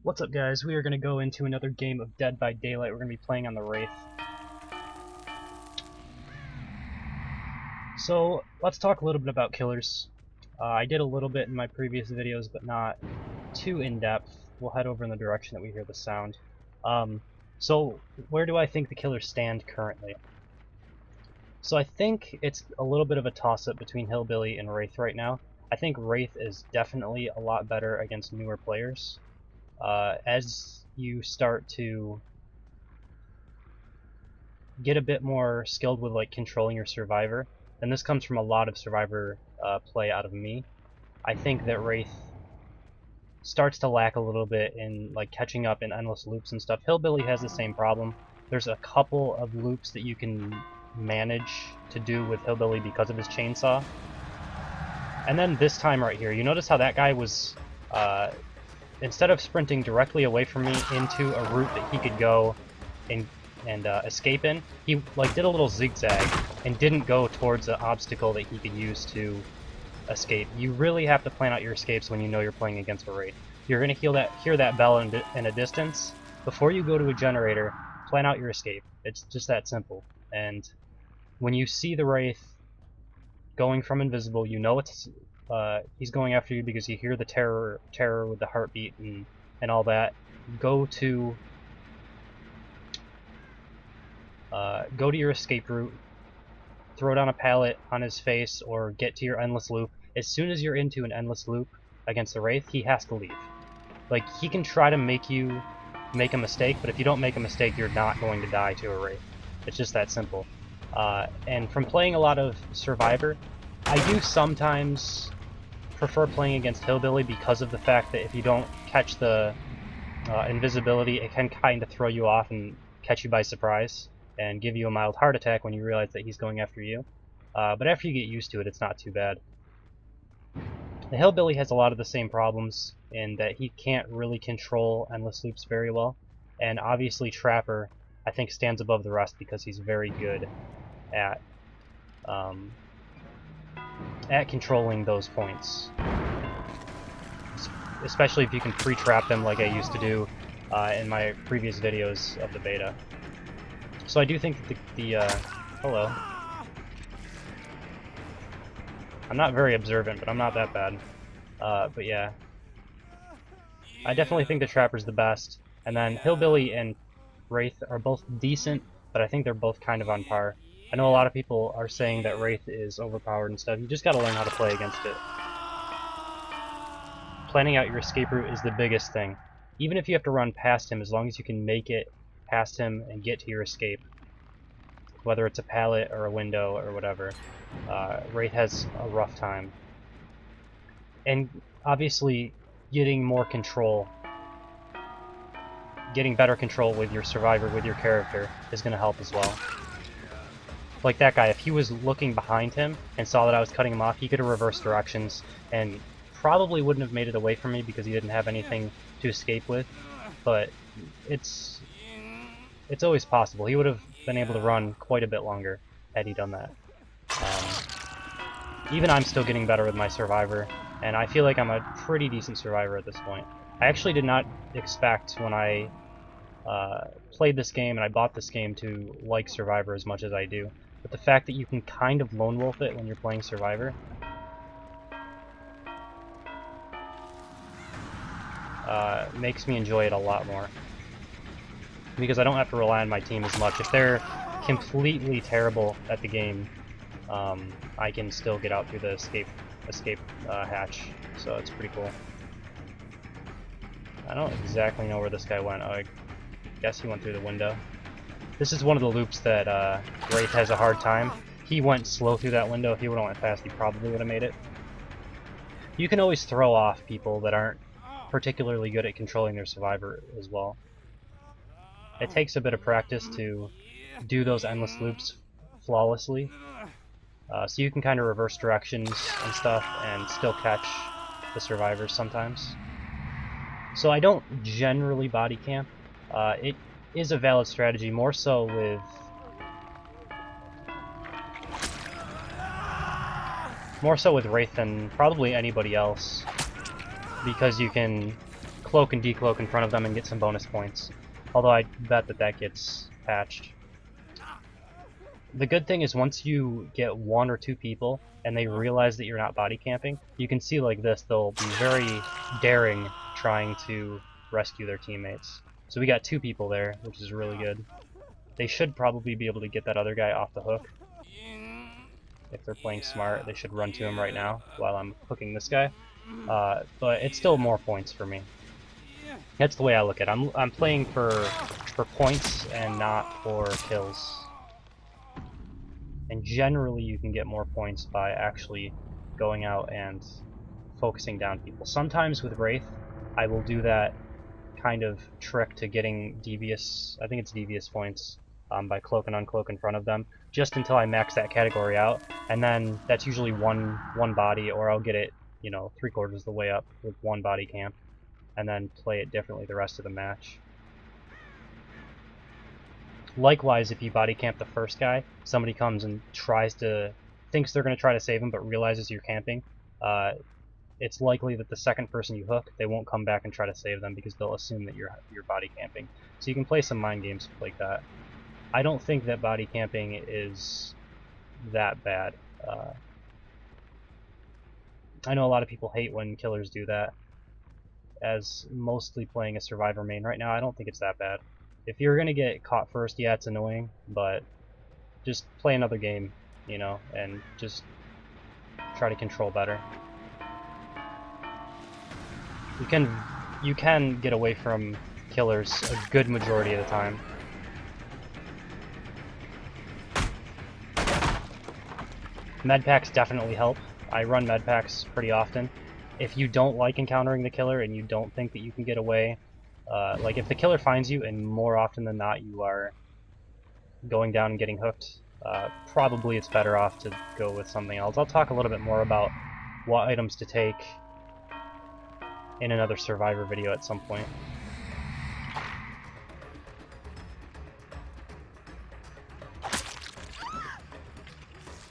What's up, guys? We are going to go into another game of Dead by Daylight. We're going to be playing on the Wraith. So, let's talk a little bit about killers. I did a little bit in my previous videos, but not too in-depth. We'll head over in the direction that we hear the sound. So, where do I think the killers stand currently? So I think it's a little bit of a toss-up between Hillbilly and Wraith right now. I think Wraith is definitely a lot better against newer players. As you start to get a bit more skilled with like controlling your survivor, and this comes from a lot of survivor play out of me, I think that Wraith starts to lack a little bit in like catching up in endless loops and stuff. Hillbilly has the same problem. There's a couple of loops that you can manage to do with Hillbilly because of his chainsaw. And then this time right here, you notice how that guy was instead of sprinting directly away from me into a route that he could go and escape in, he like did a little zigzag and didn't go towards an obstacle that he could use to escape. You really have to plan out your escapes when you know you're playing against a Wraith. You're going to hear that bell in a distance. Before you go to a generator, plan out your escape. It's just that simple. And when you see the Wraith going from invisible, you know it's he's going after you because you hear the terror with the heartbeat and all that. Go to your escape route, throw down a pallet on his face, or get to your endless loop. As soon as you're into an endless loop against the Wraith, he has to leave. Like, he can try to make you make a mistake, but if you don't make a mistake, you're not going to die to a Wraith. It's just that simple. And from playing a lot of Survivor, I do sometimes prefer playing against Hillbilly because of the fact that if you don't catch the invisibility, it can kind of throw you off and catch you by surprise and give you a mild heart attack when you realize that he's going after you. But after you get used to it, it's not too bad. The Hillbilly has a lot of the same problems in that he can't really control endless loops very well. And obviously Trapper, I think, stands above the rest because he's very good at controlling those points. Especially if you can pre-trap them like I used to do in my previous videos of the beta. So I do think that hello. I'm not very observant, but I'm not that bad. But yeah. I definitely think the Trapper's the best. And then Hillbilly and Wraith are both decent, but I think they're both kind of on par. I know a lot of people are saying that Wraith is overpowered and stuff. You just gotta learn how to play against it. Planning out your escape route is the biggest thing. Even if you have to run past him, as long as you can make it past him and get to your escape, whether it's a pallet or a window or whatever, Wraith has a rough time. And obviously, getting more control, getting better control with your survivor, with your character, is going to help as well. Like that guy, if he was looking behind him and saw that I was cutting him off, he could have reversed directions and probably wouldn't have made it away from me because he didn't have anything to escape with. But it's always possible. He would have been able to run quite a bit longer had he done that. Even I'm still getting better with my survivor, and I feel like I'm a pretty decent survivor at this point. I actually did not expect when I played this game and I bought this game to like Survivor as much as I do. But the fact that you can kind of lone wolf it when you're playing Survivor makes me enjoy it a lot more. Because I don't have to rely on my team as much. If they're completely terrible at the game, I can still get out through the escape hatch. So it's pretty cool. I don't exactly know where this guy went. Oh, I guess he went through the window. This is one of the loops that Wraith has a hard time. He went slow through that window. If he would have went fast, he probably would have made it. You can always throw off people that aren't particularly good at controlling their survivor as well. It takes a bit of practice to do those endless loops flawlessly. So you can kind of reverse directions and stuff and still catch the survivors sometimes. So I don't generally body camp. It is a valid strategy, more so with Wraith than probably anybody else, because you can cloak and decloak in front of them and get some bonus points. Although I bet that that gets patched. The good thing is once you get 1 or 2 people and they realize that you're not body camping, you can see like this, they'll be very daring trying to rescue their teammates. So we got 2 people there, which is really good. They should probably be able to get that other guy off the hook. If they're playing smart, they should run to him right now while I'm hooking this guy. But it's still more points for me. That's the way I look at it. I'm playing for points and not for kills. And generally you can get more points by actually going out and focusing down people. Sometimes with Wraith, I will do that kind of trick to getting devious, I think it's devious points, by cloak and uncloak in front of them, just until I max that category out, and then that's usually one body, or I'll get it, you know, 3/4 of the way up with 1 body camp, and then play it differently the rest of the match. Likewise, if you body camp the first guy, somebody comes and thinks they're going to try to save him, but realizes you're camping, it's likely that the second person you hook, they won't come back and try to save them because they'll assume that you're body camping. So you can play some mind games like that. I don't think that body camping is that bad. I know a lot of people hate when killers do that. As mostly playing a survivor main right now, I don't think it's that bad. If you're gonna get caught first, yeah, it's annoying, but just play another game, you know, and just try to control better. You can get away from killers a good majority of the time. Medpacks definitely help. I run medpacks pretty often. If you don't like encountering the killer and you don't think that you can get away, like if the killer finds you and more often than not you are going down and getting hooked, probably it's better off to go with something else. I'll talk a little bit more about what items to take in another survivor video at some point.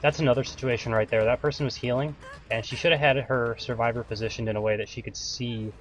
That's another situation right there. That person was healing, and she should have had her survivor positioned in a way that she could see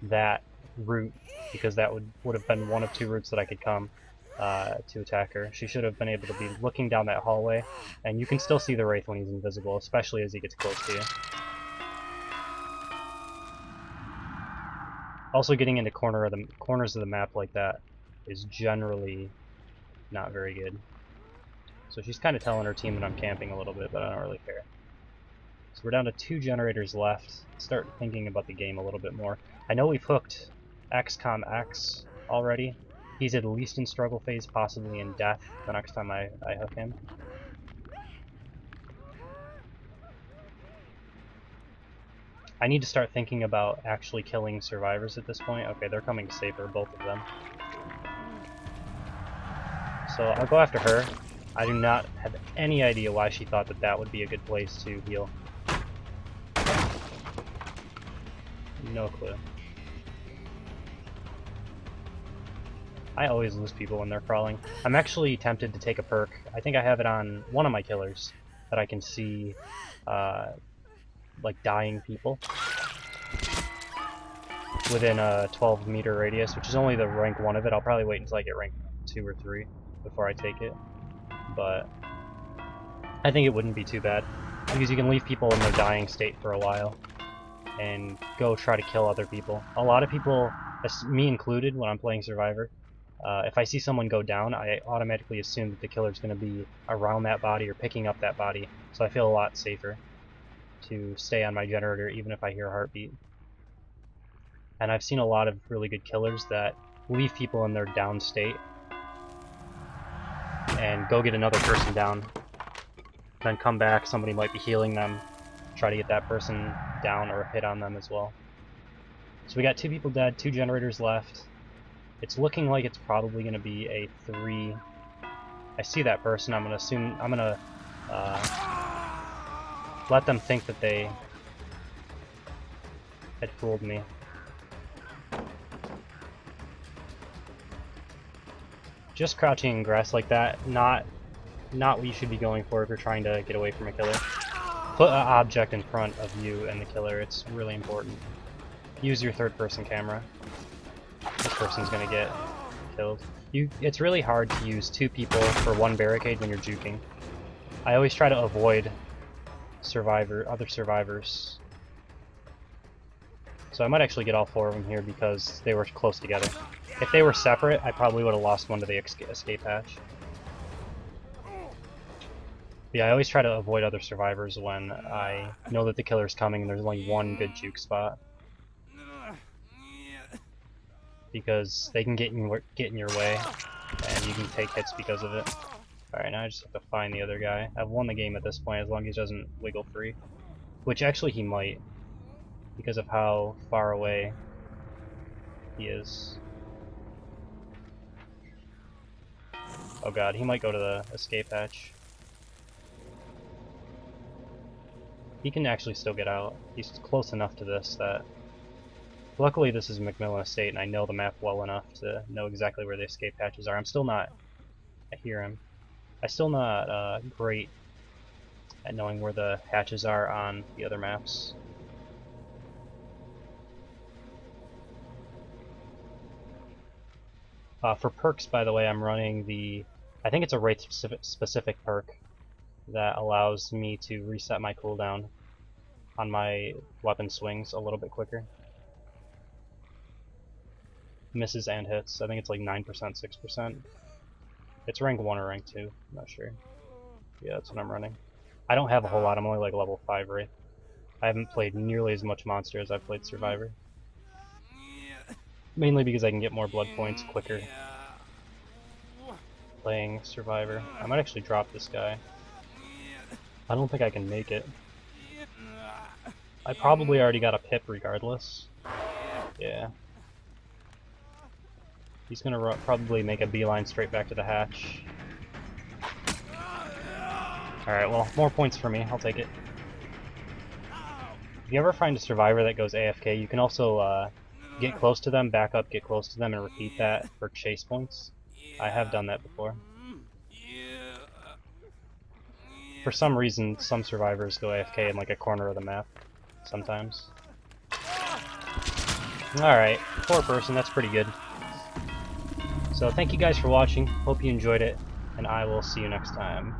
that route, because that would have been one of 2 routes that I could come to attack her. She should have been able to be looking down that hallway, and you can still see the Wraith when he's invisible, especially as he gets close to you. Also, getting into corners of the map like that is generally not very good. So she's kind of telling her team that I'm camping a little bit, but I don't really care. So we're down to 2 generators left. Start thinking about the game a little bit more. I know we've hooked XCOM X already. He's at least in struggle phase, possibly in death the next time I hook him. I need to start thinking about actually killing survivors at this point. Okay, they're coming to save her, both of them. So I'll go after her. I do not have any idea why she thought that that would be a good place to heal. No clue. I always lose people when they're crawling. I'm actually tempted to take a perk. I think I have it on one of my killers that I can see like dying people within a 12-meter radius, which is only the rank 1 of it. I'll probably wait until I get rank 2 or 3 before I take it. But I think it wouldn't be too bad, because you can leave people in their dying state for a while and go try to kill other people. A lot of people, me included when I'm playing Survivor, if I see someone go down, I automatically assume that the killer's going to be around that body or picking up that body, so I feel a lot safer to stay on my generator even if I hear a heartbeat. And I've seen a lot of really good killers that leave people in their down state and go get another person down, then come back, somebody might be healing them, try to get that person down or hit on them as well. So we got 2 people dead, 2 generators left. It's looking like it's probably going to be a 3. I see that person. I'm going to let them think that they had fooled me. Just crouching in grass like that, not what you should be going for if you're trying to get away from a killer. Put an object in front of you and the killer. It's really important. Use your third-person camera. person's gonna get killed. It's really hard to use 2 people for 1 barricade when you're juking. I always try to avoid other survivors. So I might actually get all 4 of them here because they were close together. If they were separate, I probably would have lost one to the escape hatch. But yeah, I always try to avoid other survivors when I know that the killer's coming and there's only 1 good juke spot. Because they can get in your way, and you can take hits because of it. Alright, now I just have to find the other guy. I've won the game at this point as long as he doesn't wiggle free. Which actually he might, because of how far away he is. Oh god, he might go to the escape hatch. He can actually still get out. He's close enough to this that... Luckily this is Macmillan Estate and I know the map well enough to know exactly where the escape hatches are. I'm still not... I hear him. I'm still not great at knowing where the hatches are on the other maps. For perks, by the way, I'm running the... I think it's a Wraith specific perk that allows me to reset my cooldown on my weapon swings a little bit quicker. Misses and hits. I think it's like 9%, 6%. It's rank 1 or rank 2, I'm not sure. Yeah, that's what I'm running. I don't have a whole lot, I'm only like level 5 Wraith. I haven't played nearly as much Monster as I've played Survivor. Mainly because I can get more blood points quicker playing Survivor. I might actually drop this guy. I don't think I can make it. I probably already got a pip regardless. Yeah. He's gonna probably make a beeline straight back to the hatch. Alright, well, more points for me. I'll take it. If you ever find a survivor that goes AFK, you can also get close to them, back up, get close to them, and repeat that for chase points. I have done that before. For some reason, some survivors go AFK in like a corner of the map. Sometimes. Alright, 4-person, that's pretty good. So thank you guys for watching, hope you enjoyed it, and I will see you next time.